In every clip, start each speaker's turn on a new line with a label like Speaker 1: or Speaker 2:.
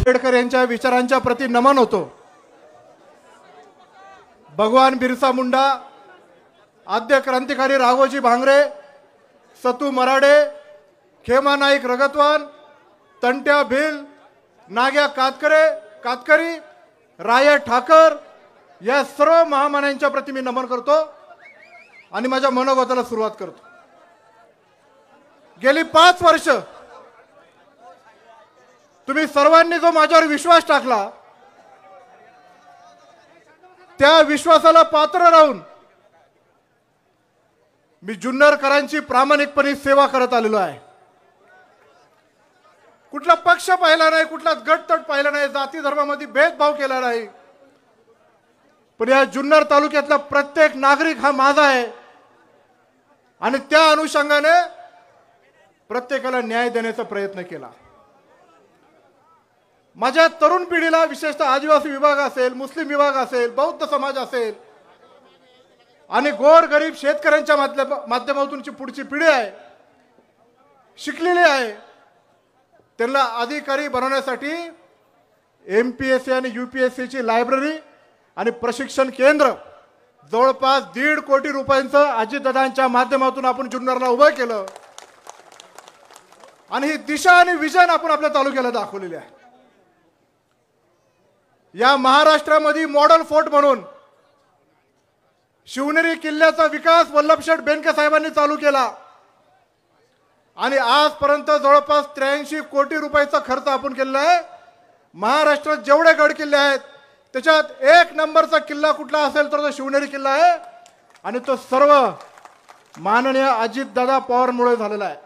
Speaker 1: आंबेडकर यांच्या विचारांच्या प्रति नमन होतो। भगवान बिरसा मुंडा, आद्य क्रांतिकारी राघोजी भांगरे, सतू मराडे, खेमा नाईक रगतवान, तंट्या भिल, नाग्या कातकरी, राया ठाकर या सर्व महामान्यांच्या प्रति मी नमन करतो आणि माझ्या मनोगताला सुरुवात करतो। गेली 5 वर्ष तुम्ही सर्वांनी जो माझ्यावर विश्वास टाकला त्या विश्वासाला पात्र राहून मी जुन्नरकरांची प्रामाणिकपणे सेवा करत आलेलो आहे। कुठला पक्ष पाहिला नाही, कुठला गटतट पाहिला नाही, जाती धर्मामध्ये भेदभाव केला नाही, पण या जुन्नर तालुक्यातला प्रत्येक नागरिक हा माझा आहे आणि त्या अनुषंगाने प्रत्येकाला न्याय देण्याचा प्रयत्न केला। माझ्या तरुण पिढीला, विशेषतः आदिवासी विभाग असेल, मुस्लिम विभाग असेल, बौद्ध समाज असेल आणि गोरगरीब शेतकऱ्यांच्या माध्यमातूनची पुढची पिढी आहे, शिकलेली आहे, त्यांना अधिकारी बनवण्यासाठी MPSC आणि UPSC ची लायब्ररी आणि प्रशिक्षण केंद्र जवळपास 1.5 कोटी रुपयांचं अजितदादांच्या माध्यमातून आपण जुन्नरला उभं केलं आणि ही दिशा आणि विजन आपण आपल्या तालुक्याला दाखवलेली आहे। या महाराष्ट्रामध्ये मॉडेल फोर्ट म्हणून शिवनेरी किल्ल्याचा विकास वल्लभशेठ बेनके साहेबांनी चालू केला आणि आजपर्यंत जवळपास 83 कोटी रुपयाचा खर्च आपण केलेला आहे। महाराष्ट्रात जेवढे गड किल्ले आहेत त्याच्यात 1 नंबरचा किल्ला कुठला असेल तर तो शिवनेरी किल्ला आहे आणि तो सर्व माननीय अजितदादा पवारमुळे झालेला आहे।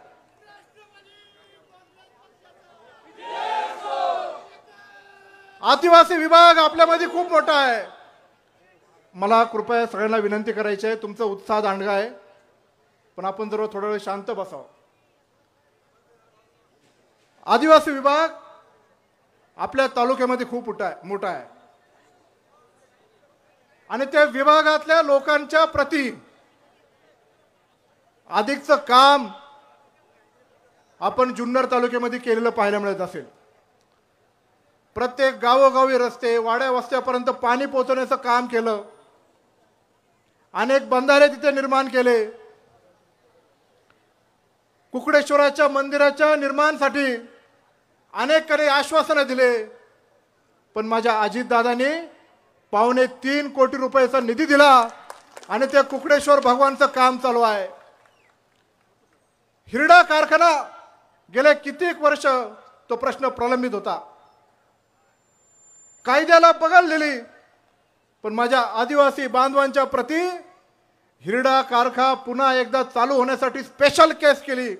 Speaker 1: आदिवासी विभाग आपल्यामध्ये खूप मोठा आहे। मला कृपया सगळ्यांना विनंती करायची आहे, तुमचा उत्साह दांडगा आहे, पण आपण जर थोडा वेळ शांत बसावं। आदिवासी विभाग आपल्या तालुक्यामध्ये खूप मोठा आहे आणि त्या विभागातल्या लोकांच्या प्रति अधिकचं काम आपण जुन्नर तालुक्यामध्ये केलेलं पाहायला मिळत असेल। प्रत्येक गावोगावी रस्ते, वाड्या वस्त्यापर्यंत पाणी पोहोचवण्याचं काम केलं, अनेक बंधारे तिथे निर्माण केले, कुकडेश्वराच्या मंदिराच्या निर्माणासाठी अनेकांनी आश्वासनं दिले, पण माझ्या अजितदादांनी 2.25 कोटी रुपयाचा निधी दिला आणि त्या कुकडेश्वर भगवानचं काम चालू आहे। हिरडा कारखाना गेले कित्येक वर्ष तो प्रश्न प्रलंबित होता, कायद्याला बगल दिली, पण माझ्या आदिवासी बांधवांच्या प्रति हिरडा कारखाना पुन्हा एकदा चालू होण्यासाठी स्पेशल केस केली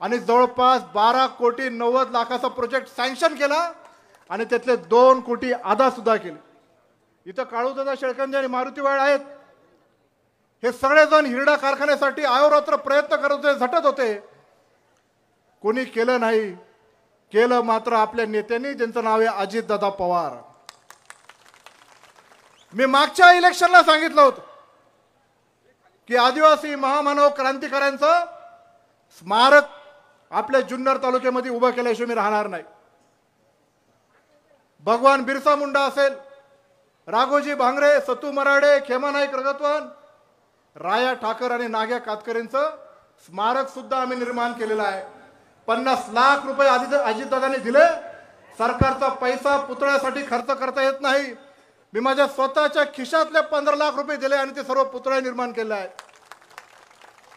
Speaker 1: आणि जवळपास 12 कोटी 90 लाखाचा प्रोजेक्ट सँक्शन केला आणि त्यातले 2 कोटी अदा सुद्धा केले। इथं काळूदादा शेळकंदे आणि मारुती वाळ आहेत, हे सगळेजण हिरडा कारखान्यासाठी अहोरात्र प्रयत्न करत होते, झटत होते, कोणी केलं नाही। केलं मात्र आपल्या नेत्यांनी, ज्यांचं नाव आहे अजितदादा पवार। मी मागच्या इलेक्शनला सांगितलं होतं की आदिवासी महामानव क्रांतिकाऱ्यांचं स्मारक आपल्या जुन्नर तालुक्यामध्ये उभं केल्याशिवाय मी राहणार नाही। भगवान बिरसा मुंडा असेल, राघोजी भांगरे, सतू मराडे, खेमा नाईक रगतवान, राया ठाकर आणि नाग्या कातकरींचं स्मारक सुद्धा आम्ही निर्माण केलेलं आहे। 50 लाख रुपये अजितदादांनी दिले। सरकारचा पैसा पुतळ्यासाठी खर्च करता येत नाही, मी माझ्या स्वतःच्या खिशातले 15 लाख रुपये दिले आणि ते सर्व पुतळे निर्माण केले आहेत।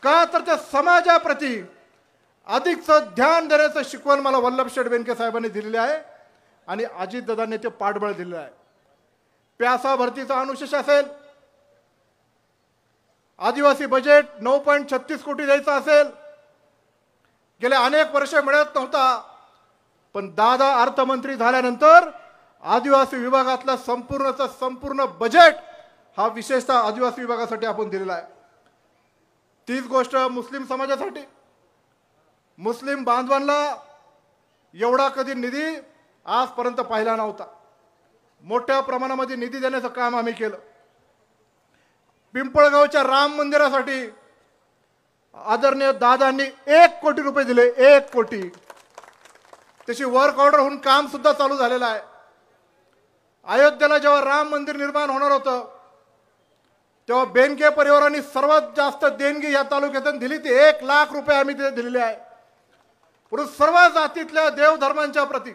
Speaker 1: का तर त्या समाजाप्रती अधिकचं ध्यान देण्याचं शिकवण मला वल्लभशेठ बेनके साहेबांनी दिलेले आहे आणि अजितदादांनी ते पाठबळ दिलेलं आहे। प्यासा भरतीचा अनुशेष असेल, आदिवासी बजेट 9.36 कोटी द्यायचा असेल, गेले अनेक वर्ष मिळत नव्हता, पण दादा अर्थमंत्री झाल्यानंतर आदिवासी विभागातला संपूर्ण बजेट हा विशेषतः आदिवासी विभागासाठी आपण दिलेला आहे। तीच गोष्ट मुस्लिम समाजासाठी, मुस्लिम बांधवांना एवढा कधी निधी आजपर्यंत पाहिला नव्हता। मोठ्या प्रमाणामध्ये निधी देण्याचं काम आम्ही केलं। पिंपळगावच्या राम मंदिरासाठी आदरणीय दादांनी 1 कोटी रुपये दिले, 1 कोटी। त्याची वर्क ऑर्डर होऊन काम सुद्धा चालू झालेलं आहे। अयोध्येला जेव्हा राम मंदिर निर्माण होणार होतं तेव्हा बेनके परिवारांनी सर्वात जास्त देणगी या तालुक्यातून दिली ती 1 लाख रुपये आम्ही तिथे दिलेले आहे। परंतु सर्व जातीतल्या देवधर्मांच्या प्रती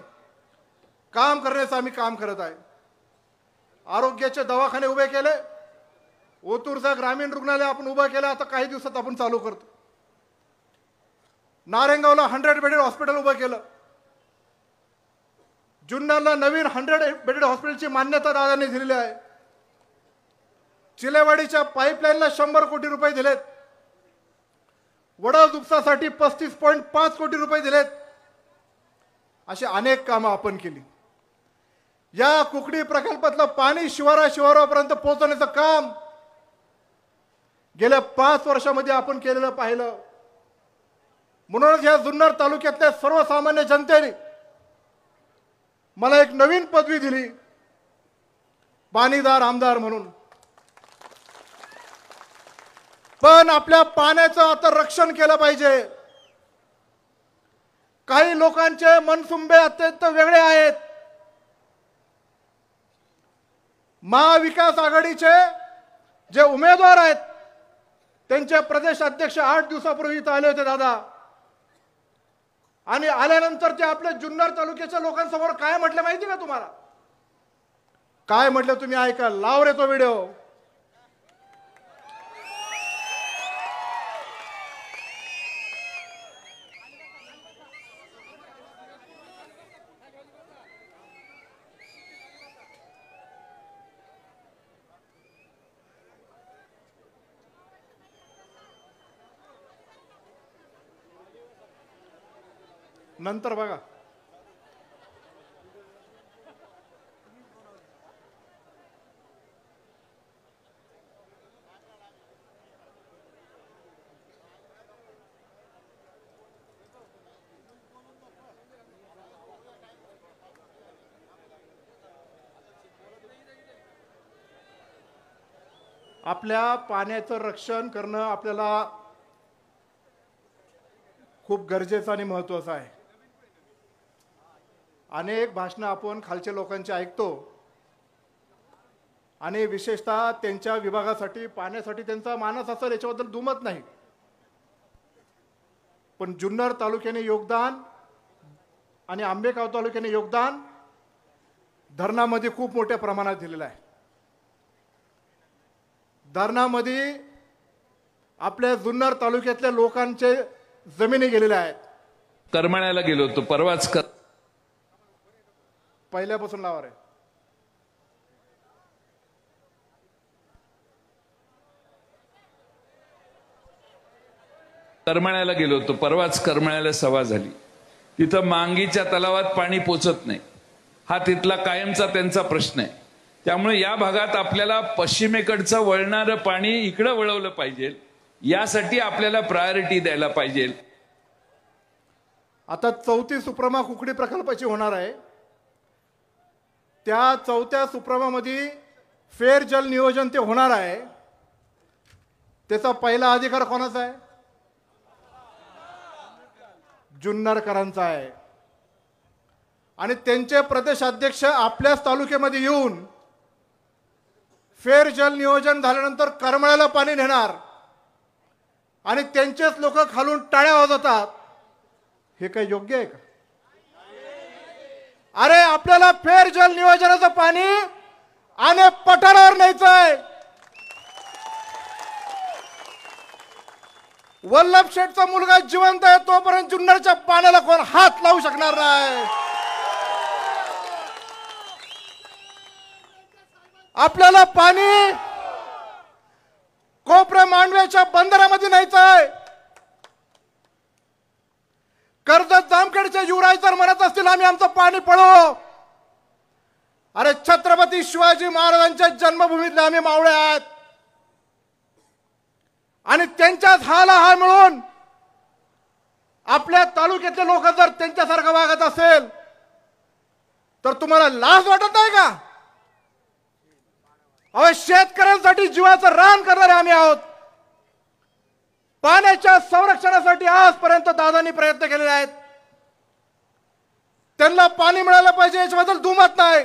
Speaker 1: काम करण्याचं आम्ही काम करत आहे। आरोग्याचे दवाखाने उभे केले, ओतूरचा ग्रामीण रुग्णालय आपण उभं केलं, आता काही दिवसात आपण चालू करतो। नारेंगावला 100 बेडेड हॉस्पिटल उभं केलं, जुन्नरला नवीन 100 बेडेड हॉस्पिटलची मान्यता दादांनी दिलेली आहे। चिलेवाडीच्या पाईपलाईनला 100 कोटी रुपये दिलेत, वडा उपसासाठी 35.5 कोटी रुपये दिलेत। अशी अनेक कामं आपण केली। या कुकडी प्रकल्पातलं पाणी शिवारापर्यंत पोहोचवण्याचं काम गेल्या 5 वर्षामध्ये आपण केलेलं पाहिलं। म्हणूनच या जुन्नर तालुक्यातल्या सर्वसामान्य जनतेने मला एक नवीन पदवी दिली, पाणीदार आमदार म्हणून। पण आपल्या पाण्याचं आता रक्षण केलं पाहिजे। काही लोकांचे मनसुंबे अत्यंत वेगळे आहेत। महाविकास आघाडीचे जे उमेदवार आहेत त्यांचे प्रदेश अध्यक्ष 8 दिवसापूर्वी इथं आले होते दादा, आणि आल्यानंतर ते आपल्या जुन्नर तालुक्याच्या लोकांसमोर काय म्हटलं माहिती का तुम्हाला? काय म्हटलं तुम्ही ऐका, लाव रे तो व्हिडिओ। नंतर बघा। आपल्या पाण्याचं रक्षण करणं आपल्याला खूप गरजेचं आणि महत्त्वाचं आहे। अनेक भाषणं आपण खालच्या लोकांची ऐकतो आणि विशेषतः त्यांच्या विभागासाठी पाण्यासाठी त्यांचा मानस असेल याच्याबद्दल दुमत नाही, पण जुन्नर तालुक्याने योगदान आणि आंबेगाव तालुक्याने योगदान धरणामध्ये खूप मोठ्या प्रमाणात दिलेलं आहे। धरणामध्ये आपल्या जुन्नर तालुक्यातल्या लोकांचे जमिनी गेलेल्या आहेत।
Speaker 2: करमाळ्याला गेलो होतो परवाच,
Speaker 1: पहिल्यापासून लावा रे।
Speaker 2: करमाळ्याला गेलो होतो परवाच, करमाळ्याला सभा झाली। तिथं मांगीच्या तलावात पाणी पोचत नाही, हा तिथला कायमचा त्यांचा प्रश्न आहे। त्यामुळे या भागात आपल्याला पश्चिमेकडचं वळणारं पाणी इकडं वळवलं पाहिजे, यासाठी आपल्याला प्रायोरिटी द्यायला पाहिजे।
Speaker 1: आता 4थी सुप्रमा कुकडी प्रकल्पाची होणार आहे। त्या 4थ्या सुप्रमामध्ये फेर जल नियोजन ते होणार आहे। त्याचा पहिला अधिकार कोणाचा आहे? जुन्नरकरांचा आहे। आणि त्यांचे प्रदेश अध्यक्ष आपल्याच तालुक्यामध्ये येऊन फेर जल नियोजन झाल्यानंतर करमाळ्याला पाणी नेणार आणि त्यांचेच लोक खालून टाळ्या वाजवतात। हे काय योग्य आहे का? अरे आपल्याला फेर जल नियोजनाचं पाणी आणि पठारावर न्यायचंय। वल्लभ शेठचा मुलगा जिवंत आहे तोपर्यंत जुन्नरच्या पाण्याला कोण हात लावू शकणार नाही। आपल्याला पाणी कोपऱ्या मांडव्याच्या बंदरामध्ये न्यायचंय। कर्जत जामखेडच्या युवराज जर म्हणत असतील आम्ही आमचं पाणी पळवू, अरे छत्रपती शिवाजी महाराजांच्या जन्मभूमीतले आम्ही मावळे आहेत आणि त्यांच्याच हाला हाल मिळून आपल्या तालुक्यातले लोक जर त्यांच्यासारखं वागत असेल तर तुम्हाला लाज वाटत नाही का? अहो शेतकऱ्यांसाठी जीवाचं रान करणारे आम्ही आहोत। पाण्याच्या संरक्षणासाठी आजपर्यंत दादांनी प्रयत्न केलेले आहेत। त्यांना पाणी मिळालं पाहिजे याच्याबद्दल दुमत नाही,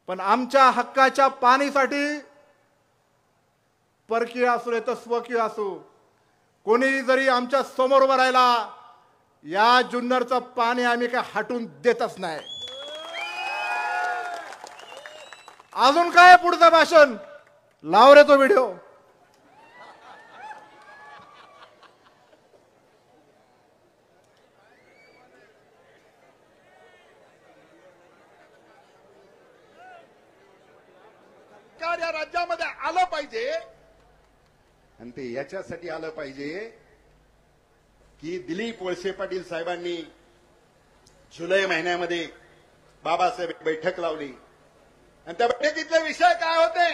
Speaker 1: पण आमच्या हक्काच्या पाणीसाठी परकीय असू तर स्वकीय असू कोणी जरी आमच्या समोर उभा राहिला, या जुन्नरचं पाणी आम्ही काय हटून देतच नाही. अजून काय पुढचं भाषण, लाव रे तो व्हिडिओ.
Speaker 3: या राज्यामध्ये आलं पाहिजे आणि ते याच्यासाठी आलं पाहिजे की दिलीप वळसे पाटील साहेबांनी जुलै महिन्यामध्ये बाबासाहेब बैठक लावली आणि त्या बैठकीतले विषय काय होते,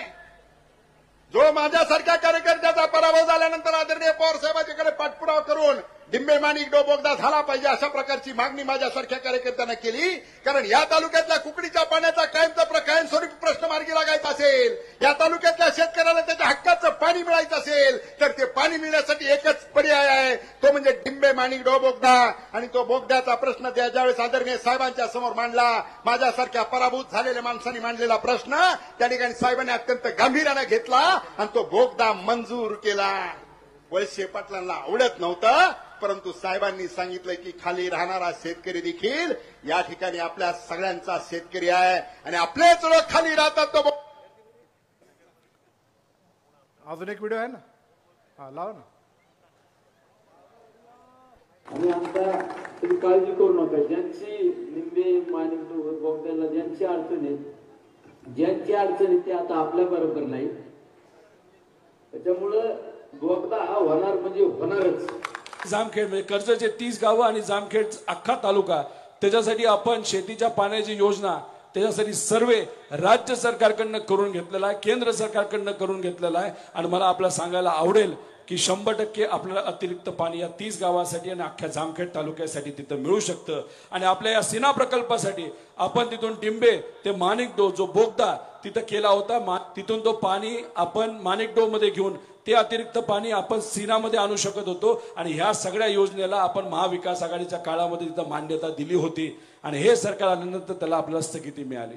Speaker 3: जो माझ्यासारख्या कार्यकर्त्याचा पराभव झाल्यानंतर आदरणीय पवार साहेबांच्याकडे पाठपुरावा करून डिंबे माणिक बोगदा झाला पाहिजे अशा प्रकारची मागणी माझ्यासारख्या कार्यकर्त्यांना केली. कारण या तालुक्यातल्या कुकडीच्या पाण्याचा कायमस्वरूपी प्रश्न मार्गी लागायचा असेल, या तालुक्यातल्या शेतकऱ्याला त्याच्या हक्काचं पाणी मिळायचं असेल तर ते पाणी मिळण्यासाठी एकच पर्याय आहे, तो म्हणजे डिंबे माणिक बोगदा. आणि तो बोगद्याचा प्रश्न त्या ज्यावेळेस आदरणीय साहेबांच्या समोर मांडला, माझ्यासारख्या पराभूत झालेल्या माणसांनी मांडलेला प्रश्न त्या ठिकाणी साहेबांनी अत्यंत गांभीर्याने घेतला आणि तो बोगदा मंजूर केला. वळसे पाटलांना आवडत नव्हतं, परंतु साहेबांनी सांगितलं की खाली राहणारा शेतकरी देखील या ठिकाणी आपल्या सगळ्यांचा शेतकरी आहे आणि आपलेच लोक खाली राहतात. तो
Speaker 1: अजून एक व्हिडिओ आहे ना, हा लाव ना.
Speaker 4: आणि आता तुम्ही काळजी करू नका, ज्यांची निंबे माणिक बोगद्याला ज्यांची अडचण आहे ते आता आपल्या बरोबर नाही. त्याच्यामुळं बोगदा हा होणार म्हणजे होणारच.
Speaker 5: जामखेड म्हणजे कर्जतचे 30 गावं आणि जामखेड अख्खा तालुका, त्याच्यासाठी आपण शेतीच्या पाण्याची योजना त्याच्यासाठी सर्वे राज्य सरकारकडनं करून घेतलेला आहे, केंद्र सरकारकडनं करून घेतलेला आहे. आणि मला आपल्याला सांगायला आवडेल की 100% आपल्याला अतिरिक्त पाणी या 30 गावासाठी आणि अख्ख्या जामखेड तालुक्यासाठी तिथं मिळू शकतं. आणि आपल्या या सिना प्रकल्पासाठी आपण तिथून डिंबे ते माणिकडो जो बोगदा तिथं केला होता, तिथून तो पाणी आपण माणिकडो मध्ये घेऊन ते अतिरिक्त पाणी आपण सिनामध्ये आणू शकत होतो. आणि ह्या सगळ्या योजनेला आपण महाविकास आघाडीच्या काळामध्ये तिथं मान्यता दिली होती आणि हे सरकार आल्यानंतर त्याला आपल्याला स्थगिती मिळाली.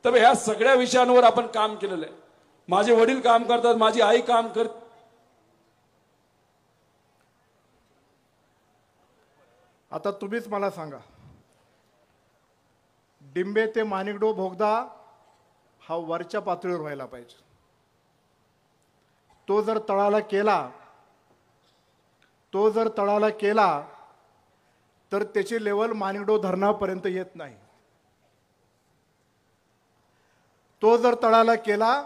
Speaker 5: तर ह्या सगळ्या विषयांवर आपण काम केलेलं आहे. माझे वडील काम करतात, माझी आई काम करते.
Speaker 1: आता तुम्हीच मला सांगा, डिंबे ते माणिकडो बोगदा हा वरच्या पातळीवर व्हायला पाहिजे. तो जर तळाला केला तर त्याची लेवल माणिकडो धरणापर्यंत येत नाही. तो जर तळाला केला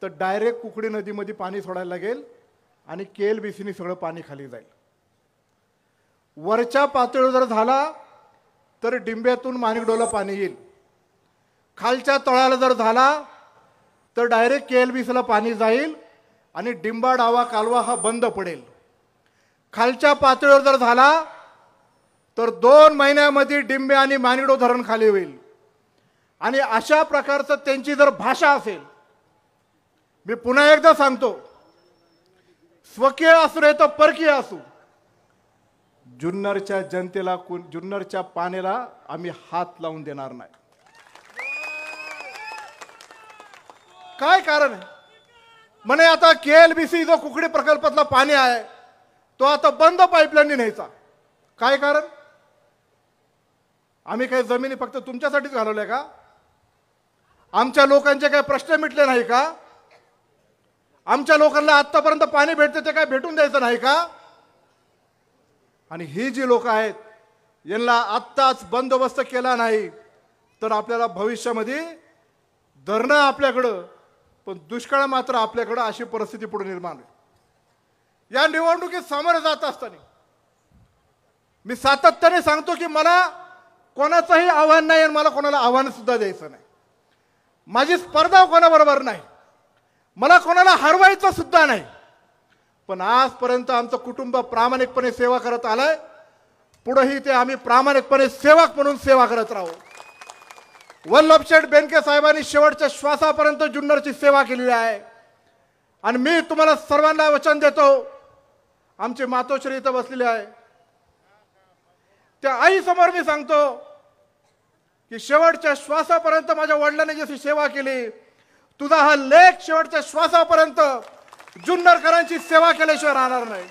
Speaker 1: तर डायरेक्ट कुकडी नदीमध्ये पाणी सोडायला लागेल आणि KLBCनी सगळं पाणी खाली जाईल. वरच्या पातळीवर जर झाला तर डिंब्यातून माणिकडोला पाणी येईल. खालच्या तळाला जर झाला तर डायरेक्ट KLBCला पाणी जाईल आणि डिंबा डावा कालवा हा बंद पडेल. खालच्या पातळीवर जर झाला तर 2 महिन्यामध्ये डिंबे आणि माणिकडो धरण खाली होईल. आणि अशा प्रकारचं त्यांची जर भाषा असेल, मी पुन्हा एकदा सांगतो, स्वकीय असू रे तर परकीय असू, जुन्नरच्या जनतेला जुन्नरच्या पाण्याला आम्ही हात लावून देणार नाही. काय कारण आहे म्हणे, आता KLBC जो कुकडी प्रकल्पातला पाणी आहे तो आता बंद पाईपलाईन न्यायचा. काय कारण? आम्ही काही जमिनी फक्त तुमच्यासाठीच घालवल्या का? आमच्या लोकांचे काही प्रश्न मिटले नाही का? आमच्या लोकांना आतापर्यंत पाणी भेटते ते काय भेटून द्यायचं नाही का? आणि ही जी लोक आहेत यांना आत्ताच बंदोबस्त केला नाही तर आपल्याला भविष्यामध्ये धरणं आपल्याकडं पण दुष्काळ मात्र आपल्याकडं अशी परिस्थिती पुढे निर्माण होईल. या निवडणुकीत सामोरे जात असताना मी सातत्याने सांगतो की मला कोणाचंही आव्हान नाही आणि मला कोणाला आव्हान सुद्धा द्यायचं नाही. माझी स्पर्धा कोणाबरोबर नाही, मला कोणाला हरवायचं सुद्धा नाही. पण आजपर्यंत आमचं कुटुंब प्रामाणिकपणे सेवा करत आलंय, पुढेही ते आम्ही प्रामाणिकपणे सेवक म्हणून सेवा करत राहू. वल्लभशेठ बेनके साहेबांनी शेवटच्या श्वासापर्यंत जुन्नरची सेवा केलेली आहे. आणि मी तुम्हाला सर्वांना वचन देतो, आमचे मातोश्री इथं बसलेले आहे, त्या आईसमोर मी सांगतो की शेवटच्या श्वासापर्यंत माझ्या वडिलांनी जशी सेवा केली, तुझा हा लेख शेवटच्या श्वासापर्यंत जुन्नरकरांची सेवा केल्याशिवाय राहणार नाही.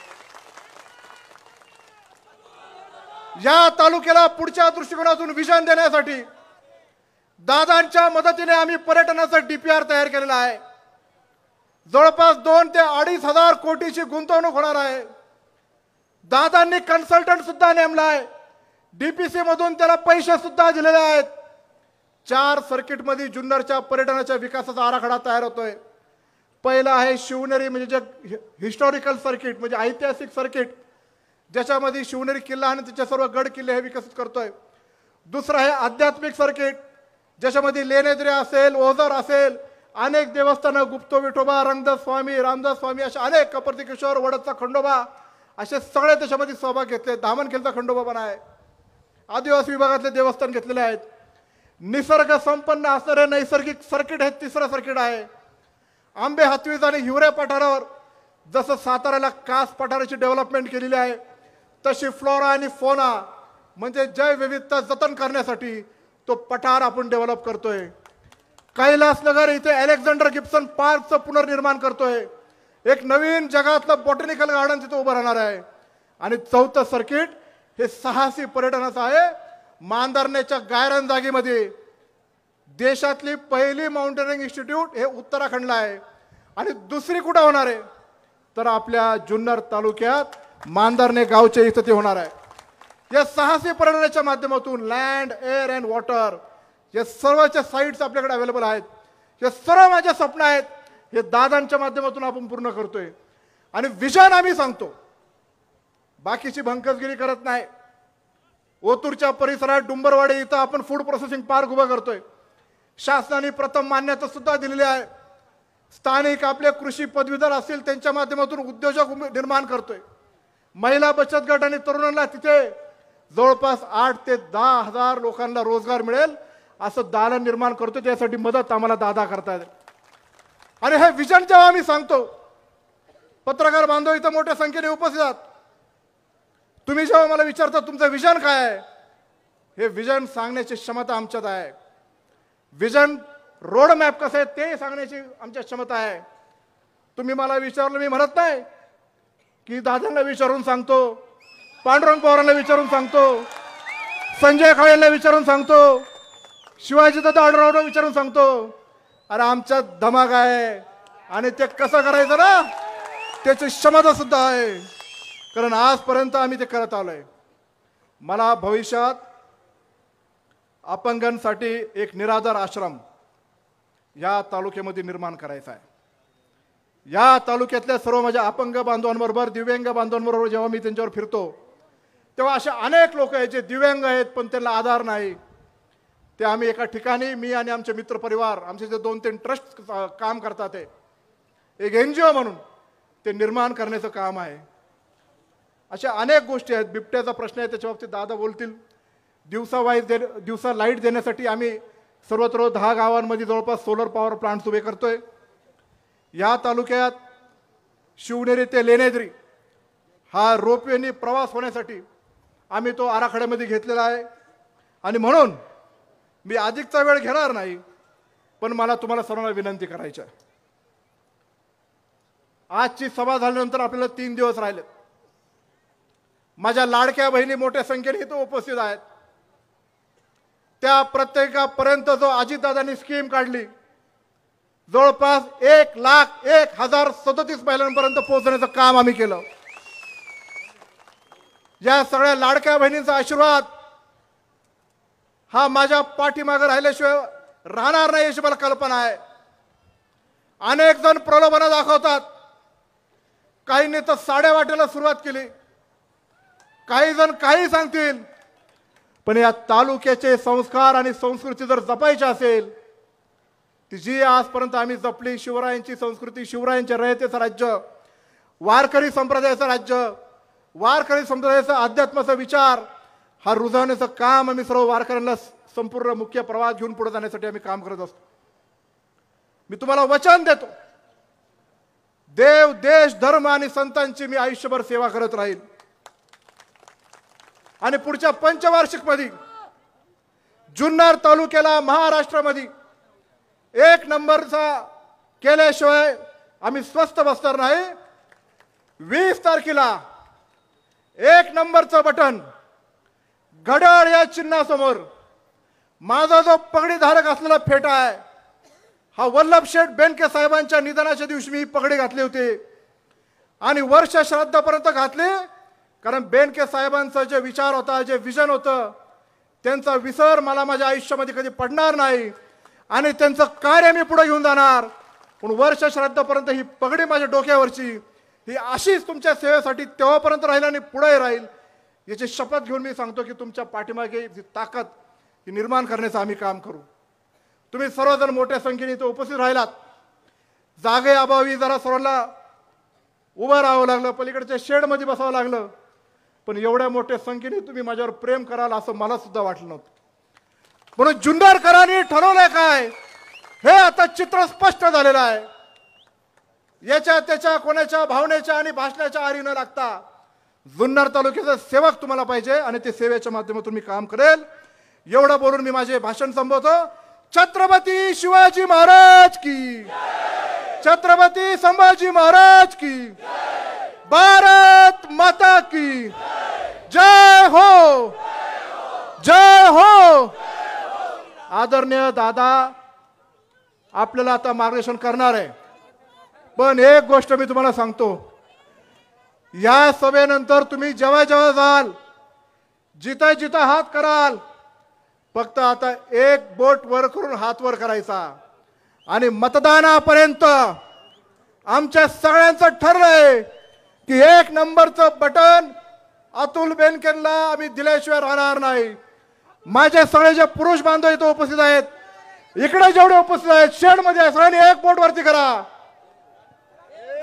Speaker 1: या तालुक्याला पुढच्या दृष्टिकोनातून विजन देण्यासाठी दादांच्या मदतीने आम्ही पर्यटनाचा डीपीआर तयार केलेला आहे. जवळपास 2 ते 2.5 हजार कोटीची गुंतवणूक होणार आहे. दादांनी कन्सल्टंट सुद्धा नेमला आहे. डीपीसी मधून त्याला पैसे सुद्धा दिलेले आहेत. 4 सर्किट मध्ये जुन्नरच्या पर्यटनाच्या विकासाचा आराखडा तयार होतोय. पहिला आहे शिवनेरी, म्हणजे जे हिस्टॉरिकल सर्किट म्हणजे ऐतिहासिक सर्किट, ज्याच्यामध्ये शिवनेरी किल्ला आणि त्याचे सर्व गड किल्ले हे विकसित करतोय. दुसरं आहे आध्यात्मिक सर्किट, ज्याच्यामध्ये लेण्याद्री असेल, ओझर असेल, अनेक देवस्थानं, गुप्तो विठोबा, रंगदास स्वामी, रामदास स्वामी असे अनेक, कपर्तिकेश्वर, वडदचा खंडोबा असे सगळे त्याच्यामध्ये सहभाग घेतले. धामणखेलचा खंडोबा पण आहे. आदिवासी विभागातले देवस्थान घेतलेले आहेत. निसर्ग संपन्न असणारे नैसर्गिक सर्किट हे तिसरं सर्किट आहे. आंबे हातवीज आणि हिवरे पठारावर जसं साताऱ्याला कास पठाराची डेव्हलपमेंट केलेली आहे, तशी फ्लोरा आणि फोना म्हणजे जैवविविधता जतन करण्यासाठी तो पठार आपण डेव्हलप करतोय. कैलासनगर इथे अलेक्झांडर गिब्सन पार्कचं पुनर्निर्माण करतोय. एक नवीन जगातलं बॉटॅनिकल गार्डन तिथे उभं राहणार आहे. आणि चौथं सर्किट हे साहसी पर्यटनाचं आहे. मांदरण्याच्या गायरन जागेमध्ये देशातली पहिली माउंटेनिंग इन्स्टिट्यूट हे उत्तराखंडला आहे. आणि दुसरी कुठं होणार आहे तर आपल्या जुन्नर तालुक्यात मांदरणे गावच्या इथं ते होणार आहे. या साहसी पर्यटनाच्या माध्यमातून लँड, एअर अँड वॉटर या सर्वच्या साईट्स आपल्याकडे अवेलेबल आहेत. हे सर्व माझे स्वप्न आहेत, हे दादांच्या माध्यमातून आपण पूर्ण करतोय. आणि विजन आम्ही सांगतो, बाकीची भंकसगिरी करत नाही. ओतूरच्या परिसरात डुंबरवाडी इथं आपण फूड प्रोसेसिंग पार्क उभा करतोय. शासनाने प्रथम मान्यता सुद्धा दिलेली आहे. स्थानिक आपले कृषी पदवीधर असतील त्यांच्या माध्यमातून उद्योजक निर्माण करतोय. महिला बचत गट आणि तरुणांना तिथे जवळपास 8 ते 10 हजार लोकांना रोजगार मिळेल असं दालन निर्माण करतो. त्यासाठी मदत आम्हाला दादा करतायत. आणि हे विजन जेव्हा आम्ही सांगतो, पत्रकार बांधव इथं मोठ्या संख्येने उपस्थित आहात. तुम्ही जेव्हा मला विचारता तुमचं विजन काय आहे, हे विजन सांगण्याची क्षमता आमच्यात आहे. विजन रोड मॅप कसं आहे ते सांगण्याची आमच्या क्षमता आहे. तुम्ही मला विचारलं, मी म्हणत नाही की दादांना विचारून सांगतो, पांडुरंग पवारांना विचारून सांगतो, संजय खळेंना विचारून सांगतो, शिवाजीदादा आढळरावला विचारून सांगतो. अरे आमच्यात धमाक आहे आणि ते कसं करायचं ना त्याची क्षमता सुद्धा आहे. कारण आजपर्यंत आम्ही ते करत आलोय. मला भविष्यात अपंगांसाठी एक निराधार आश्रम या तालुक्यामध्ये निर्माण करायचा आहे. या तालुक्यातल्या सर्व माझ्या अपंग बांधवांबरोबर, दिव्यांग बांधवांबरोबर जेव्हा मी त्यांच्यावर फिरतो तेव्हा असे अनेक लोक आहेत जे दिव्यांग आहेत पण त्यांना आधार नाही. ते आम्ही एका ठिकाणी, मी आणि आमचे मित्र परिवार, आमचे जे 2-3 ट्रस्ट काम करतात, एक NGO म्हणून ते निर्माण करण्याचं काम आहे. अशा अनेक गोष्टी आहेत. बिबट्याचा प्रश्न आहे, त्याच्या बाबतीत दादा बोलतील. दिवसा लाईट देण्यासाठी आम्ही सर्वत्र 10 गावांमध्ये जवळपास सोलर पॉवर प्लांट्स उभे करतोय. या तालुक्यात शिवनेरी ते लेण्याद्री हा रोपवेनी प्रवास होण्यासाठी आम्ही तो आराखड्यामध्ये घेतलेला आहे. आणि म्हणून मी अधिकचा वेळ घेणार नाही, पण मला तुम्हाला सर्वांना विनंती करायची आहे. आजची सभा झाल्यानंतर आपल्याला 3 दिवस राहिले. माझ्या लाडक्या बहिणी मोठ्या संख्येने इथं उपस्थित आहेत. त्या प्रत्येकापर्यंत जो अजितदादांनी स्कीम काढली, जवळपास 1,01,037 महिलांपर्यंत पोहोचण्याचं काम आम्ही केलं. या सगळ्या लाडक्या बहिणींचा आशीर्वाद हा माझ्या पाठीमागे राहिल्याशिवाय राहणार नाही अशी मला कल्पना आहे. अनेक जण प्रलोभनं दाखवतात. काहींनी तर साड्या वाटायला सुरुवात केली. काही जण काही सांगतील, पण या तालुक्याचे संस्कार आणि संस्कृती जर जपायची असेल, ती जी आजपर्यंत आम्ही जपली, शिवरायांची संस्कृती, शिवरायांच्या रयतेचं राज्य, वारकरी संप्रदायाचं राज्य, वारकरी संप्रदायाचा अध्यात्माचा विचार हा रुजवण्याचं काम आम्ही सर्व वारकऱ्यांना संपूर्ण मुख्य प्रवाहात घेऊन पुढे जाण्यासाठी आम्ही काम करत असतो. मी तुम्हाला वचन देतो, देव, देश, धर्म आणि संतांची मी आयुष्यभर सेवा करत राहील. आणि पुढच्या पंचवार्षिक मध्ये जुन्नर तालुक्याला महाराष्ट्रामध्ये 1 नंबरचा केल्याशिवाय आम्ही स्वस्थ बसणार नाही. 20 तारखेला 1 नंबरचं बटन घड्याळ या चिन्हासमोर माझा जो पगडी धारक असलेला फेटा आहे, हा वल्लभ शेठ बेनके साहेबांच्या निधनाच्या दिवशी मी पगडी घातली होती आणि वर्ष श्राद्धापर्यंत घातली. कारण बेनके साहेबांचा जे विचार होता, जे विजन होतं, त्यांचा विसर मला माझ्या आयुष्यामध्ये कधी पडणार नाही आणि त्यांचं कार्य मी पुढे घेऊन जाणार. पण वर्ष श्राद्धापर्यंत ही पगडी माझ्या डोक्यावरची ही अशीच तुमच्या सेवेसाठी तेव्हापर्यंत राहील आणि पुढे राहील, याची शपथ घेऊन मी सांगतो की तुमच्या पाठीमागे जी ताकद ही निर्माण करण्याचं आम्ही काम करू. तुम्ही सर्वजण मोठ्या संख्येने इथे उपस्थित राहिलात. जागेअभावी जरा सर्वांना उभं राहावं लागलं, पलीकडच्या शेडमध्ये बसावं लागलं, पण एवढ्या मोठ्या संख्येने तुम्ही माझ्यावर प्रेम कराल असं मला सुद्धा वाटलं नव्हतं. म्हणून जुन्नरकरांनी ठरवलंय काय, हे आता चित्र स्पष्ट झालेलं आहे. याच्या त्याच्या कोणाच्या भावनेच्या आणि भाषणाच्या आरी न लागता जुन्नर तालुक्याचा सेवक तुम्हाला पाहिजे आणि ते सेवेच्या माध्यमातून मी काम करेल. एवढं बोलून मी माझे भाषण संपवतो. छत्रपती शिवाजी महाराज की, छत्रपती संभाजी महाराज की, भारत माता की जय हो, जय हो. आदरणीय दादा आपल्याला आता मार्गदर्शन करणार आहे, पण एक गोष्ट मी तुम्हाला सांगतो, या सभेनंतर तुम्ही जेव्हा जेव्हा जाल, जिथं जिथं हात कराल, फक्त आता एक बोट वर करून हात वर करायचा आणि मतदानापर्यंत आमच्या सगळ्यांचं ठरलंय की 1 नंबरचं बटन अतुल बेनकेला आम्ही दिल्याशिवाय राहणार नाही. माझे सगळे जे पुरुष बांधव इथं उपस्थित आहेत, इकडे जेवढे उपस्थित आहेत, शेड मध्ये सगळ्यांनी एक बोट वरती करा.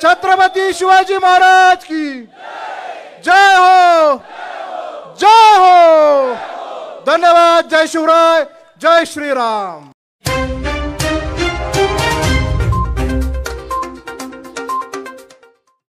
Speaker 1: छत्रपती शिवाजी महाराज की जय हो, जय हो. धन्यवाद. जय शिवराय, जय श्रीराम.